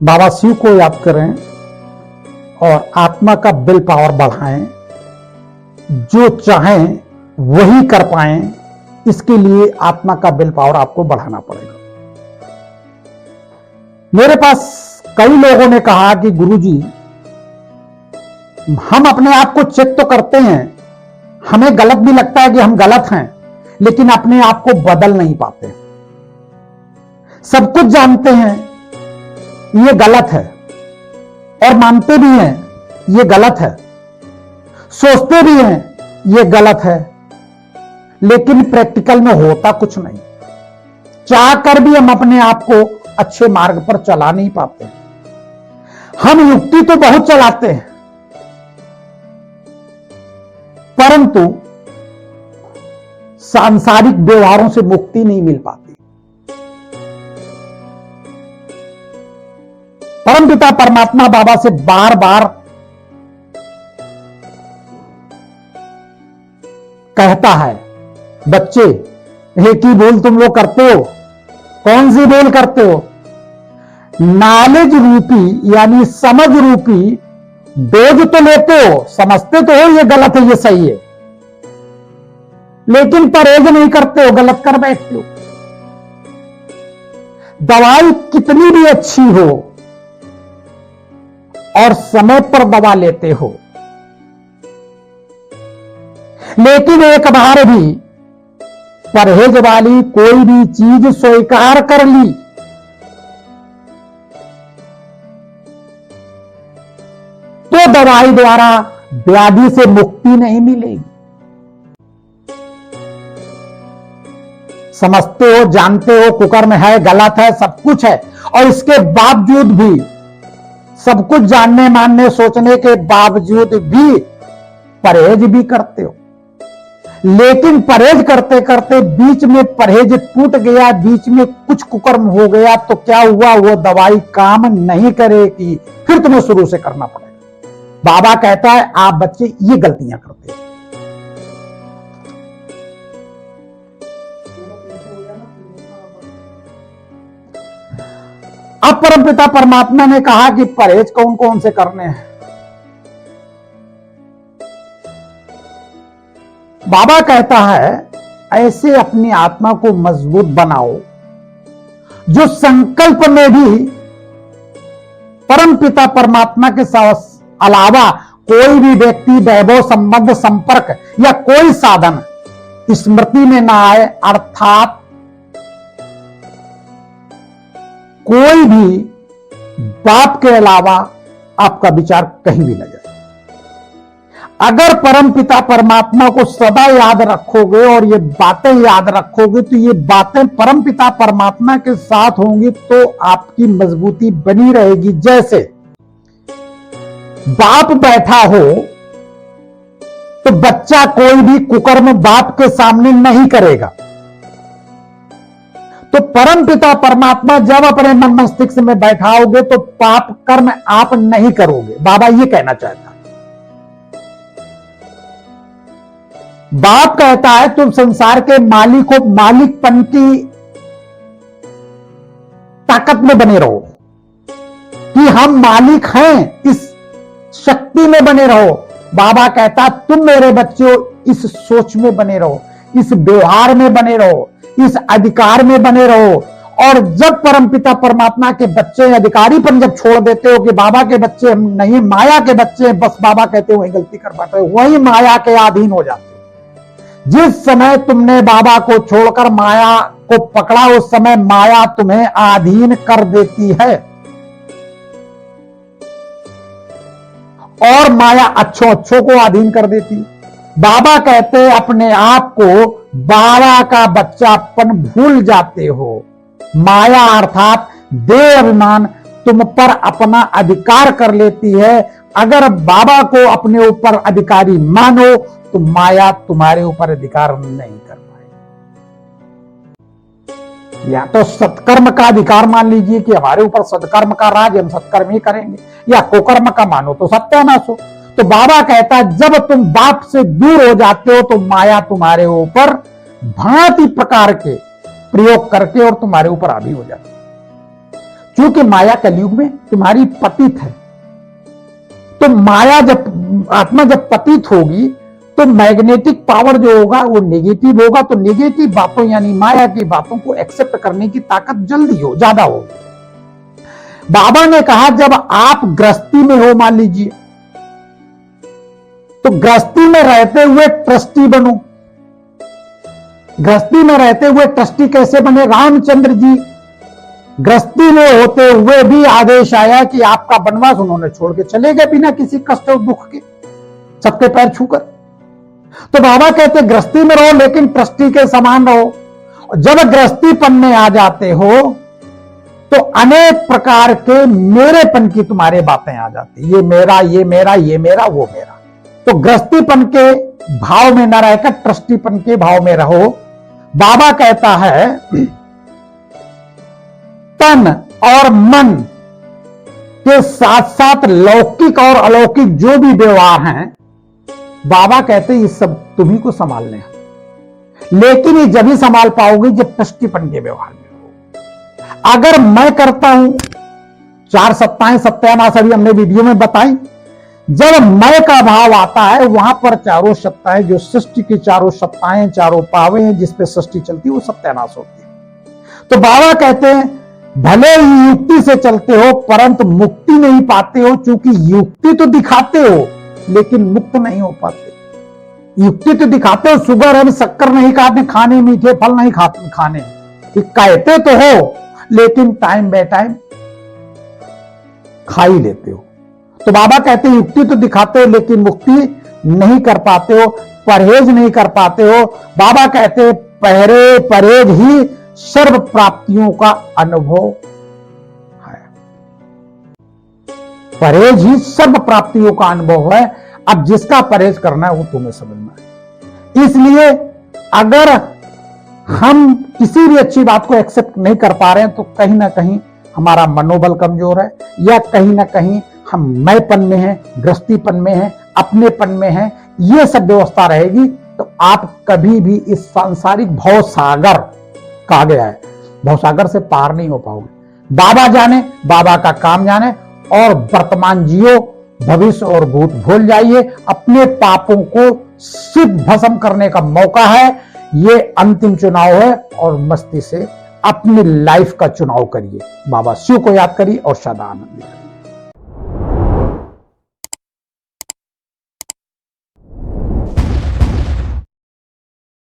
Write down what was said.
बाबा शिव को याद करें और आत्मा का विल पावर बढ़ाएं, जो चाहें वही कर पाएं, इसके लिए आत्मा का विल पावर आपको बढ़ाना पड़ेगा। मेरे पास कई लोगों ने कहा कि गुरुजी, हम अपने आप को चेक तो करते हैं, हमें गलत भी लगता है कि हम गलत हैं, लेकिन अपने आप को बदल नहीं पाते। सब कुछ जानते हैं ये गलत है और मानते भी हैं ये गलत है, सोचते भी हैं ये गलत है, लेकिन प्रैक्टिकल में होता कुछ नहीं। चाह कर भी हम अपने आप को अच्छे मार्ग पर चला नहीं पाते। हम युक्ति तो बहुत चलाते हैं, परंतु सांसारिक व्यवहारों से मुक्ति नहीं मिल पाती। परमपिता परमात्मा बाबा से बार बार कहता है, बच्चे एक ही भूल तुम लोग करते हो। कौन सी भूल करते हो? नॉलेज रूपी यानी समझ रूपी डोज तो लेते हो, समझते तो हो ये गलत है ये सही है, लेकिन परहेज नहीं करते हो, गलत कर बैठते हो। दवाई कितनी भी अच्छी हो और समय पर दवा लेते हो, लेकिन एक बार भी परहेज वाली कोई भी चीज स्वीकार कर ली तो दवाई द्वारा व्याधि से मुक्ति नहीं मिलेगी। समझते हो, जानते हो कुकर्म है, गलत है, सब कुछ है, और इसके बावजूद भी, सब कुछ जानने मानने सोचने के बावजूद भी परहेज भी करते हो। लेकिन परहेज करते करते बीच में परहेज टूट गया, बीच में कुछ कुकर्म हो गया, तो क्या हुआ? वो दवाई काम नहीं करेगी, फिर तुम्हें शुरू से करना पड़ेगा। बाबा कहता है आप बच्चे ये गलतियां करते हो। अब परमपिता परमात्मा ने कहा कि परहेज कौन कौन से करने हैं। बाबा कहता है ऐसे अपनी आत्मा को मजबूत बनाओ जो संकल्प में भी परमपिता परमात्मा के साथ अलावा कोई भी व्यक्ति, वैभव, संबंध, संपर्क या कोई साधन स्मृति में ना आए, अर्थात कोई भी बाप के अलावा आपका विचार कहीं भी न जाए। अगर परमपिता परमात्मा को सदा याद रखोगे और ये बातें याद रखोगे तो ये बातें परमपिता परमात्मा के साथ होंगी तो आपकी मजबूती बनी रहेगी। जैसे बाप बैठा हो तो बच्चा कोई भी कुकर्म बाप के सामने नहीं करेगा, तो परमपिता परमात्मा जब अपने मन मस्तिष्क में बैठाओगे तो पाप कर्म आप नहीं करोगे। बाबा ये कहना चाहता है। बाप कहता है तुम संसार के मालिक हो, मालिकपन की ताकत में बने रहो कि हम मालिक हैं, इस शक्ति में बने रहो। बाबा कहता तुम मेरे बच्चे हो, इस सोच में बने रहो, इस व्यवहार में बने रहो, इस अधिकार में बने रहो। और जब परमपिता परमात्मा के बच्चे अधिकारीपन जब छोड़ देते हो कि बाबा के बच्चे हम नहीं, माया के बच्चे, बस बाबा कहते हो वही गलती कर पाते हो, वही माया के अधीन हो जाते हो। जिस समय तुमने बाबा को छोड़कर माया को पकड़ा, उस समय माया तुम्हें अधीन कर देती है और माया अच्छों को अधीन कर देती है। बाबा कहते हैं अपने आप को बाबा का बच्चापन भूल जाते हो। माया अर्थात देह अभिमान तुम पर अपना अधिकार कर लेती है। अगर बाबा को अपने ऊपर अधिकारी मानो तो माया तुम्हारे ऊपर अधिकार नहीं कर पाएगी। या तो सत्कर्म का अधिकार मान लीजिए कि हमारे ऊपर सत्कर्म का राज, हम सत्कर्म ही करेंगे, या कुकर्म का मानो तो सत्यानाश हो। तो बाबा कहता है जब तुम बाप से दूर हो जाते हो तो माया तुम्हारे ऊपर भांति प्रकार के प्रयोग करके और तुम्हारे ऊपर हावी हो जाती है। क्योंकि माया कलयुग में तुम्हारी पतित है। तो माया जब आत्मा जब पतित होगी तो मैग्नेटिक पावर जो होगा वो नेगेटिव होगा, तो नेगेटिव बातों यानी माया की बातों को एक्सेप्ट करने की ताकत जल्दी हो ज्यादा होगी। बाबा ने कहा जब आप गृहस्थी में हो, मान लीजिए, तो गृहस्थी में रहते हुए ट्रस्टी बनो। गृहस्थी में रहते हुए ट्रस्टी कैसे बने? रामचंद्र जी गृहस्थी में होते हुए भी आदेश आया कि आपका वनवास, उन्होंने छोड़ के चले गए बिना किसी कष्ट और दुख के, सबके पैर छूकर। तो बाबा कहते गृहस्थी में रहो लेकिन ट्रस्टी के समान रहो। जब गृहस्थीपन में आ जाते हो तो अनेक प्रकार के मेरेपन की तुम्हारे बातें आ जाती, ये मेरा, ये मेरा, ये मेरा, वो मेरा। तो गृहस्थीपन के भाव में न रहकर ट्रस्टीपन के भाव में रहो। बाबा कहता है तन और मन के साथ साथ लौकिक और अलौकिक जो भी व्यवहार हैं, बाबा कहते हैं ये सब तुम्ही को संभालने हैं, लेकिन ये जब ही संभाल पाओगे जब ट्रस्टीपन के व्यवहार में हो। अगर मैं करता हूं, 4 सत्ताएं सत्यानाश अभी हमने वीडियो में बताई, जब मैं का भाव आता है वहां पर चारों सत्ताएं, जो सृष्टि की चारों सत्ताएं, चारों पावे हैं जिस पे सृष्टि चलती है, वो सत्यानाश होती है। तो बाबा कहते हैं भले ही युक्ति से चलते हो परंतु मुक्ति नहीं पाते हो, क्योंकि युक्ति तो दिखाते हो लेकिन मुक्त नहीं हो पाते। युक्ति तो दिखाते हो, शुगर है, शक्कर नहीं खाने, मीठे फल नहीं खाने, कहते तो हो लेकिन टाइम बाय टाइम खा ही लेते हो। तो बाबा कहते हैं युक्ति तो दिखाते हो लेकिन मुक्ति नहीं कर पाते हो, परहेज नहीं कर पाते हो। बाबा कहते हैं परहेज ही सर्व प्राप्तियों का अनुभव है। परहेज ही सर्व प्राप्तियों का अनुभव है। अब जिसका परहेज करना है वो तुम्हें समझना है। इसलिए अगर हम किसी भी अच्छी बात को एक्सेप्ट नहीं कर पा रहे हैं तो कहीं ना कहीं हमारा मनोबल कमजोर है, या कहीं ना कहीं हम मैंपन में हैं, गृहस्थीपन में हैं, अपनेपन में हैं। ये सब व्यवस्था रहेगी तो आप कभी भी इस सांसारिक भवसागर, कहा गया है भवसागर से पार नहीं हो पाओगे। बाबा जाने, बाबा का काम जाने, और वर्तमान जियो, भविष्य और भूत भूल जाइए। अपने पापों को सिद्ध भस्म करने का मौका है। ये अंतिम चुनाव है और मस्ती से अपनी लाइफ का चुनाव करिए। बाबा शिव को याद करिए और सदा आनंद।